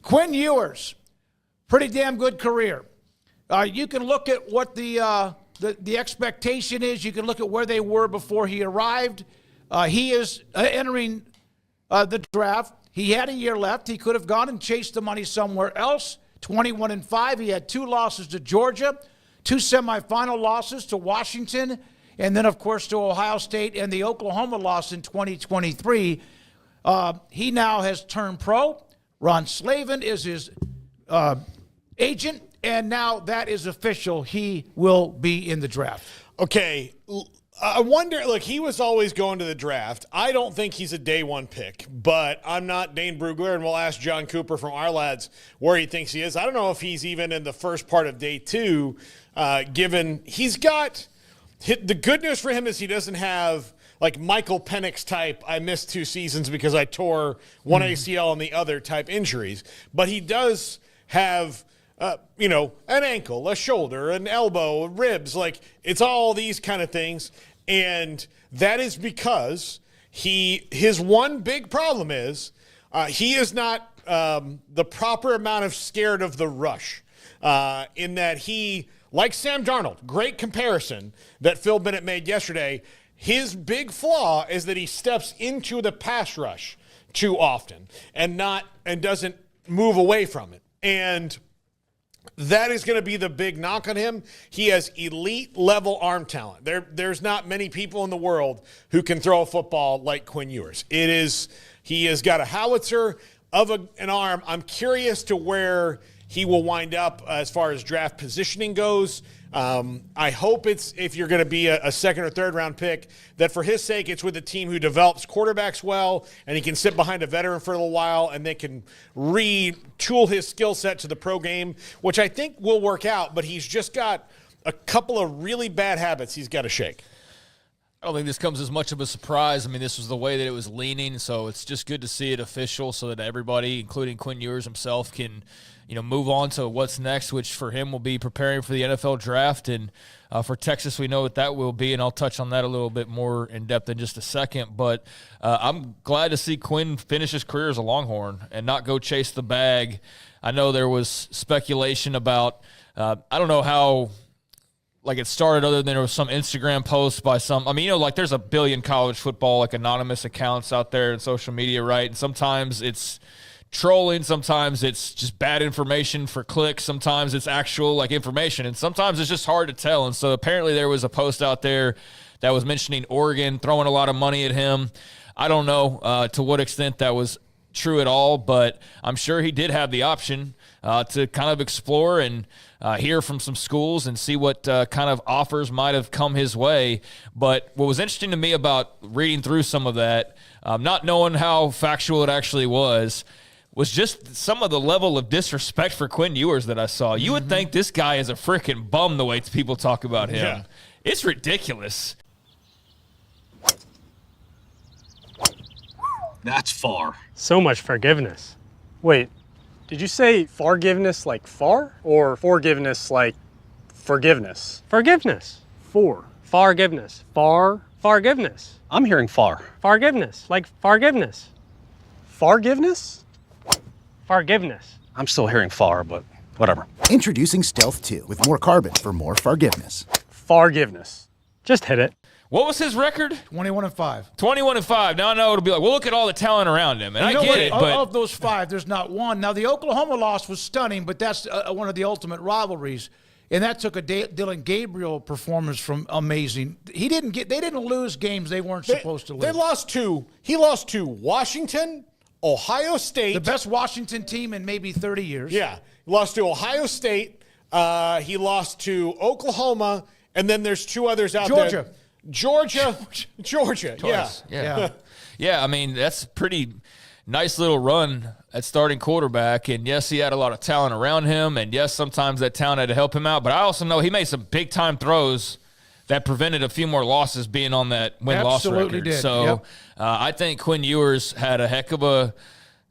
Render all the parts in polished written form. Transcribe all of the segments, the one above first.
Quinn Ewers, pretty damn good career. You can look at what the expectation is. You can look at where they were before he arrived. He is entering the draft. He had a year left. He could have gone and chased the money somewhere else. 21-5. He had 2 losses to Georgia, 2 semifinal losses to Washington, and then, of course, to Ohio State and the Oklahoma loss in 2023. He now has turned pro. Ron Slavin is his agent, and now that is official. He will be in the draft. Okay. I wonder, look, he was always going to the draft. I don't think he's a day one pick, but I'm not Dane Brugler, and we'll ask John Cooper from our lads where he thinks he is. I don't know if he's even in the first part of day 2, given he's got – the good news for him is he doesn't have like Michael Penix type, I missed 2 seasons because I tore one ACL and the other type injuries. But he does have – an ankle, a shoulder, an elbow, ribs, like it's all these kind of things. And that is because his one big problem is he is not the proper amount of scared of the rush in that he, like Sam Darnold, great comparison that Phil Bennett made yesterday. His big flaw is that he steps into the pass rush too often and doesn't move away from it. And that is going to be the big knock on him. He has elite level arm talent. There's not many people in the world who can throw a football like Quinn Ewers. He has got a howitzer of an arm. I'm curious to where he will wind up as far as draft positioning goes. I hope if you're going to be a second or third round pick, that for his sake, it's with a team who develops quarterbacks well, and he can sit behind a veteran for a little while, and they can retool his skill set to the pro game, which I think will work out, but he's just got a couple of really bad habits he's got to shake. I don't think this comes as much of a surprise. I mean, this was the way that it was leaning, so it's just good to see it official so that everybody, including Quinn Ewers himself, can move on to what's next, which for him will be preparing for the NFL draft. And for Texas, we know what that will be, and I'll touch on that a little bit more in depth in just a second. But I'm glad to see Quinn finish his career as a Longhorn and not go chase the bag. I know there was speculation about I don't know how – it started other than there was some Instagram post by some, there's a billion college football, anonymous accounts out there in social media, right? And sometimes it's trolling, sometimes it's just bad information for clicks, sometimes it's actual, information, and sometimes it's just hard to tell. And so apparently there was a post out there that was mentioning Oregon throwing a lot of money at him. I don't know to what extent that was true at all, but I'm sure he did have the option to kind of explore and hear from some schools and see what kind of offers might have come his way. But what was interesting to me about reading through some of that, not knowing how factual it actually was just some of the level of disrespect for Quinn Ewers that I saw. You would think this guy is a freaking bum the way people talk about him. Yeah. It's ridiculous. That's far. So much forgiveness. Wait, did you say forgiveness like far? Or forgiveness like forgiveness? Forgiveness. For. Forgiveness. Far. Forgiveness. I'm hearing far. Forgiveness. Like forgiveness. Forgiveness? Forgiveness. I'm still hearing far, but whatever. Introducing Stealth 2 with more carbon for more forgiveness. Forgiveness. Just hit it. What was his record? 21-5. 21-5. Now I know it'll be well, look at all the talent around him. And I get it, but of those 5, there's not one. Now, the Oklahoma loss was stunning, but that's one of the ultimate rivalries. And that took a Dylan Gabriel performance from amazing. They didn't lose games they weren't supposed to lose. He lost to Washington, Ohio State. The best Washington team in maybe 30 years. Yeah. He lost to Ohio State. He lost to Oklahoma. And then there's 2 others out there. Georgia. Yeah. Yeah, I mean, that's a pretty nice little run at starting quarterback. And, yes, he had a lot of talent around him. And, yes, sometimes that talent had to help him out. But I also know he made some big-time throws that prevented a few more losses being on that win-loss record. Absolutely did. So yep. I think Quinn Ewers had a heck of a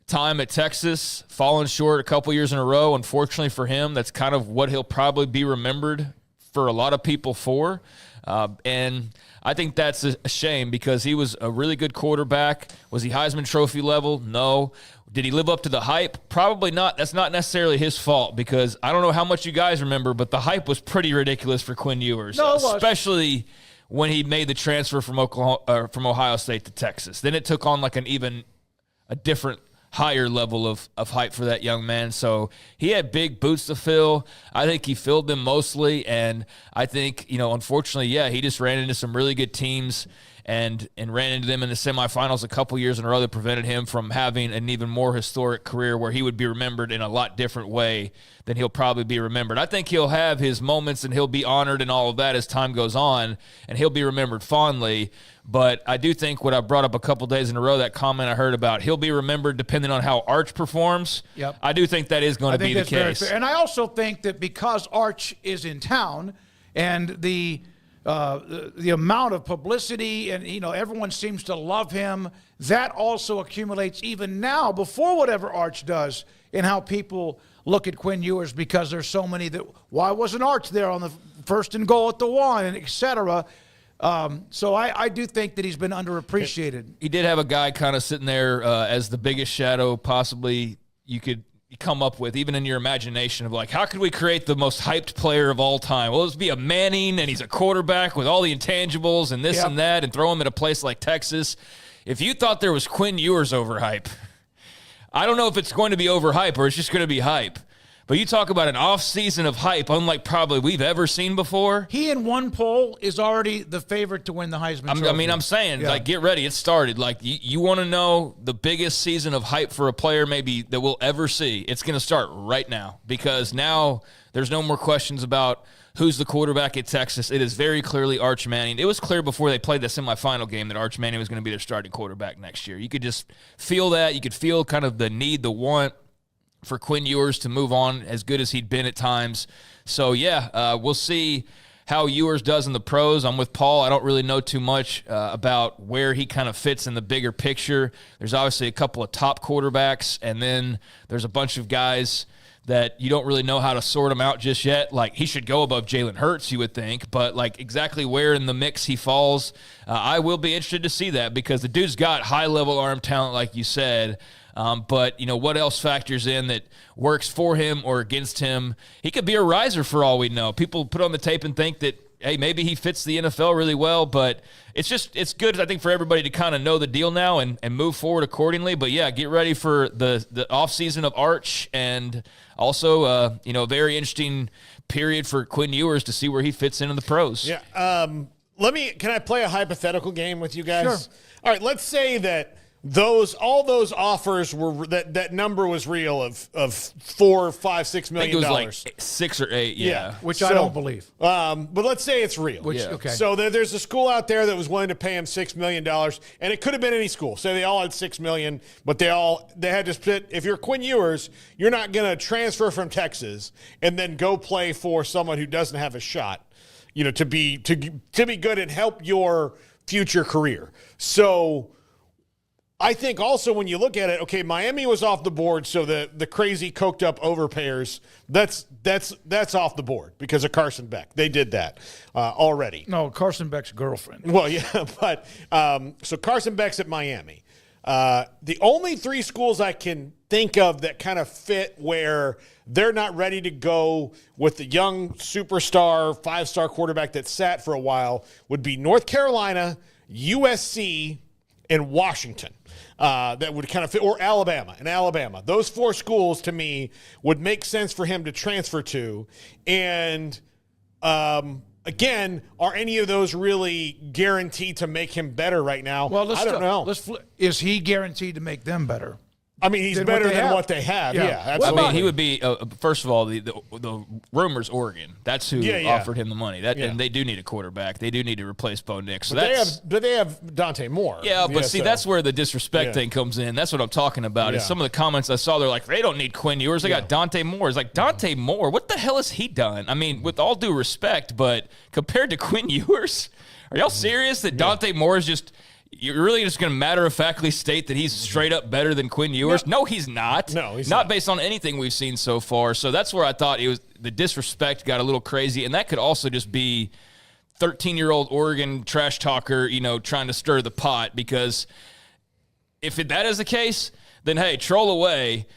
time at Texas, falling short a couple years in a row. Unfortunately for him, that's kind of what he'll probably be remembered for a lot of people for. And I think that's a shame because he was a really good quarterback. Was he Heisman Trophy level? No. Did he live up to the hype? Probably not. That's not necessarily his fault because I don't know how much you guys remember, but the hype was pretty ridiculous for Quinn Ewers. No, it was. Especially when he made the transfer from Ohio State to Texas. Then it took on like a different higher level of hype for that young man. So he had big boots to fill. I think he filled them mostly. And I think, unfortunately, he just ran into some really good teams and ran into them in the semifinals a couple years in a row that prevented him from having an even more historic career where he would be remembered in a lot different way than he'll probably be remembered. I think he'll have his moments and he'll be honored and all of that as time goes on, and he'll be remembered fondly. But I do think what I brought up a couple days in a row, that comment I heard about, he'll be remembered depending on how Arch performs. Yep. I do think that is going to be the case. And I also think that because Arch is in town and the amount of publicity and, everyone seems to love him, that also accumulates even now before whatever Arch does in how people look at Quinn Ewers because there's so many that, why wasn't Arch there on the first and goal at the one, and et cetera. So I do think that he's been underappreciated. He did have a guy kind of sitting there as the biggest shadow possibly you could come up with, even in your imagination of like, how could we create the most hyped player of all time? Well, let's be a Manning, and he's a quarterback with all the intangibles and this and that, and throw him at a place like Texas. If you thought there was Quinn Ewers overhype, I don't know if it's going to be overhype or it's just going to be hype. But you talk about an off-season of hype, unlike probably we've ever seen before. He, in one poll, is already the favorite to win the Heisman Trophy. I'm saying, get ready. It started. Like, you want to know the biggest season of hype for a player maybe that we'll ever see. It's going to start right now because now there's no more questions about who's the quarterback at Texas. It is very clearly Arch Manning. It was clear before they played the semifinal game that Arch Manning was going to be their starting quarterback next year. You could just feel that. You could feel kind of the need, the want for Quinn Ewers to move on as good as he'd been at times. So, we'll see how Ewers does in the pros. I'm with Paul. I don't really know too much about where he kind of fits in the bigger picture. There's obviously a couple of top quarterbacks, and then there's a bunch of guys that you don't really know how to sort them out just yet. Like, he should go above Jalen Hurts, you would think, but like exactly where in the mix he falls, I will be interested to see that because the dude's got high-level arm talent, like you said. But, what else factors in that works for him or against him? He could be a riser for all we know. People put on the tape and think that, hey, maybe he fits the NFL really well, but it's good, I think, for everybody to kind of know the deal now and move forward accordingly. But, get ready for the offseason of Arch and also, a very interesting period for Quinn Ewers to see where he fits into the pros. Yeah. Can I play a hypothetical game with you guys? Sure. All right, let's say that all those offers were that number was real of $4, $5, $6 million. I think it was like 6 or 8, yeah. Which I don't believe. But let's say it's real. Okay. So there's a school out there that was willing to pay him $6 million, and it could have been any school. Say they all had $6 million, but they had to split. If you're Quinn Ewers, you're not going to transfer from Texas and then go play for someone who doesn't have a shot, to be good and help your future career. So I think also when you look at it, okay, Miami was off the board, so the crazy coked up overpayers, that's off the board because of Carson Beck. They did that already. No, Carson Beck's girlfriend. Well, yeah, but so Carson Beck's at Miami. The only 3 schools I can think of that kind of fit where they're not ready to go with the young superstar 5-star quarterback that sat for a while would be North Carolina, USC, and Washington. That would kind of fit, or Alabama. Those 4 schools to me would make sense for him to transfer to. And again, are any of those really guaranteed to make him better right now? Well, I don't know. Is he guaranteed to make them better? I mean, he's better than what they have. Yeah, absolutely. I mean, he would be, first of all, the rumors Oregon. That's who offered him the money. And they do need a quarterback. They do need to replace Bo Nix. So but they have Dante Moore. Yeah, but see, that's where the disrespect thing comes in. That's what I'm talking about. Is some of the comments I saw, they're like, they don't need Quinn Ewers. They got Dante Moore. It's like, Dante Moore, what the hell has he done? I mean, with all due respect, but compared to Quinn Ewers, are y'all serious that Dante Moore is just – you're really just going to matter-of-factly state that he's straight up better than Quinn Ewers? No, he's not. No, he's not based on anything we've seen so far. So that's where I thought the disrespect got a little crazy, and that could also just be 13-year-old Oregon trash talker, trying to stir the pot, because if that is the case, then, hey, troll away.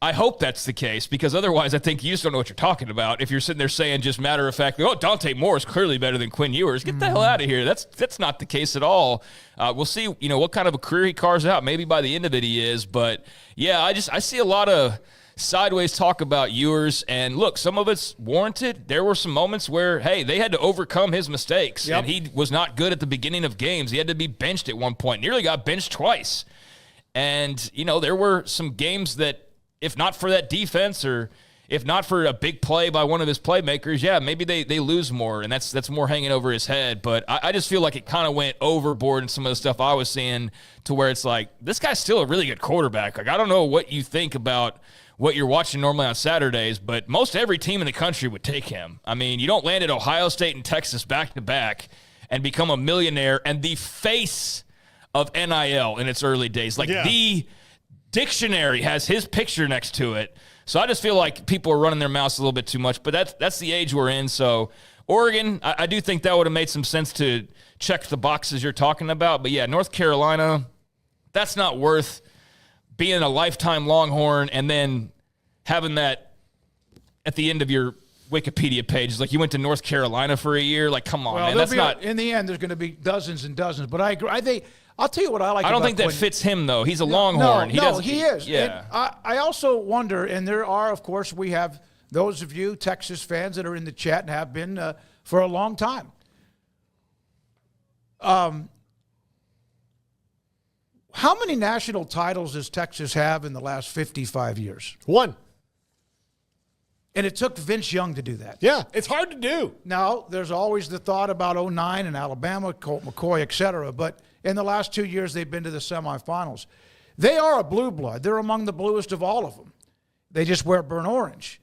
I hope that's the case, because otherwise I think you just don't know what you're talking about. If you're sitting there saying just matter-of-factly, oh, Dante Moore is clearly better than Quinn Ewers, get the hell out of here. That's not the case at all. We'll see, what kind of a career he carves out. Maybe by the end of it he is. But, yeah, I see a lot of sideways talk about Ewers, and look, some of it's warranted. There were some moments where, hey, they had to overcome his mistakes, and he was not good at the beginning of games. He had to be benched at one point, nearly got benched twice. And, there were some games that, if not for that defense, or if not for a big play by one of his playmakers, yeah, maybe they lose more, and that's more hanging over his head. But I just feel like it kind of went overboard in some of the stuff I was seeing, to where it's like, this guy's still a really good quarterback. Like, I don't know what you think about what you're watching normally on Saturdays, but most every team in the country would take him. I mean, you don't land at Ohio State and Texas back-to-back and become a millionaire and the face of NIL in its early days. Like, the dictionary has his picture next to it. So I just feel like people are running their mouths a little bit too much, but that's the age we're in. So Oregon, I do think that would have made some sense to check the boxes you're talking about. But, yeah, North Carolina, that's not worth being a lifetime Longhorn and then having that at the end of your Wikipedia page. It's like you went to North Carolina for a year. Like, come on, man. That's not. In the end, there's going to be dozens and dozens. But I agree. I'll tell you what I like. I don't think that Quinn. Fits him, though. He's a Longhorn. He is. Yeah. And I also wonder, and there are, of course, we have those of you Texas fans that are in the chat and have been for a long time. How many national titles does Texas have in the last 55 years? 1. And it took Vince Young to do that. Yeah, it's hard to do. Now, there's always the thought about 2009 and Alabama, Colt McCoy, et cetera. But in the last 2 years, they've been to the semifinals. They are a blue blood. They're among the bluest of all of them. They just wear burnt orange.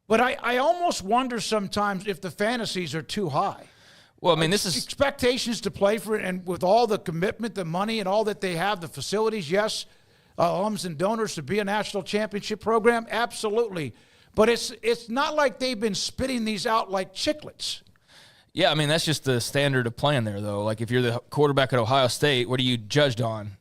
But I almost wonder sometimes if the fantasies are too high. Well, I mean, this is expectations to play for it, and with all the commitment, the money, and all that they have, the facilities, yes, alums and donors to be a national championship program, absolutely. But it's not like they've been spitting these out like chiclets. Yeah, I mean, that's just the standard of playing there, though. Like, if you're the quarterback at Ohio State, what are you judged on?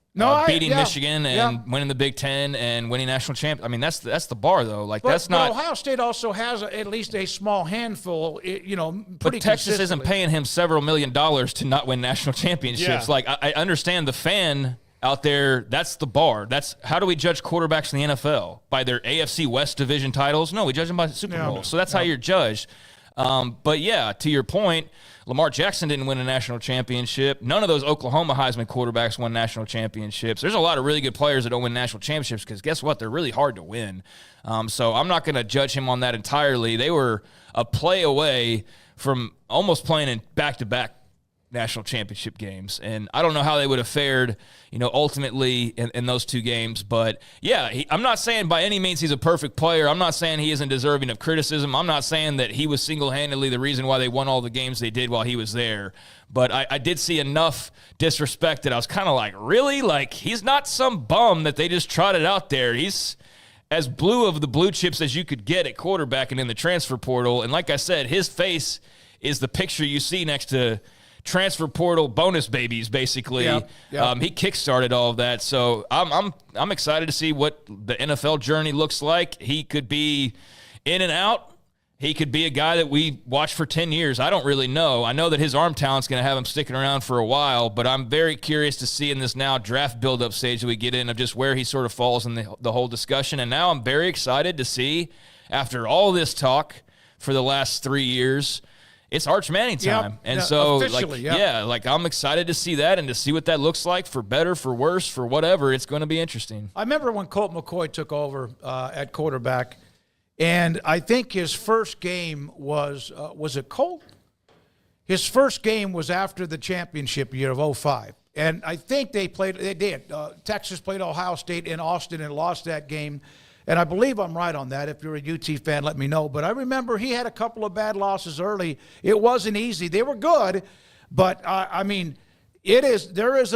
Beating Michigan and winning the Big Ten and winning national champ. I mean, that's the bar, though. Like, that's not. But Ohio State also has at least a small handful. But Texas isn't paying him several $1 million to not win national championships. Yeah. Like, I understand the fan out there. That's the bar. That's how do we judge quarterbacks in the NFL? By their AFC West division titles? No, we judge them by the Super Bowl. So that's how you're judged. But yeah, to your point, Lamar Jackson didn't win a national championship. None of those Oklahoma Heisman quarterbacks won national championships. There's a lot of really good players that don't win national championships because guess what? They're really hard to win. So I'm not going to judge him on that entirely. They were a play away from almost playing in back-to-back national championship games. And I don't know how they would have fared, ultimately in those two games. But, yeah, I'm not saying by any means he's a perfect player. I'm not saying he isn't deserving of criticism. I'm not saying that he was single-handedly the reason why they won all the games they did while he was there. But I did see enough disrespect that I was kind of like, really? Like, he's not some bum that they just trotted out there. He's as blue of the blue chips as you could get at quarterback and in the transfer portal. And like I said, his face is the picture you see next to transfer portal bonus babies, basically. Yep. He kickstarted all of that. So I'm excited to see what the NFL journey looks like. He could be in and out. He could be a guy that we watch for 10 years. I don't really know. I know that his arm talent's going to have him sticking around for a while, but I'm very curious to see in this now draft build-up stage that we get in of just where he sort of falls in the whole discussion. And now I'm very excited to see, after all this talk for the last 3 years, it's Arch Manning time. Yep. And so, I'm excited to see that and to see what that looks like, for better, for worse, for whatever. It's going to be interesting. I remember when Colt McCoy took over at quarterback, and I think his first game was it Colt? His first game was after the championship year of 2005. And I think they did. Texas played Ohio State in Austin and lost that game. And I believe I'm right on that. If you're a UT fan, let me know. But I remember he had a couple of bad losses early. It wasn't easy. They were good, but there is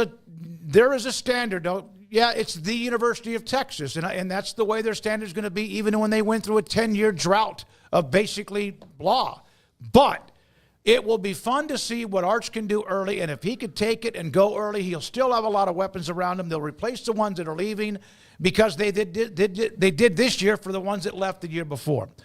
a standard. Yeah, it's the University of Texas, and that's the way their standard is going to be, even when they went through a 10-year drought of basically blah. But It will be fun to see what Arch can do early, and if he could take it and go early, he'll still have a lot of weapons around him. They'll replace the ones that are leaving because they did this year for the ones that left the year before.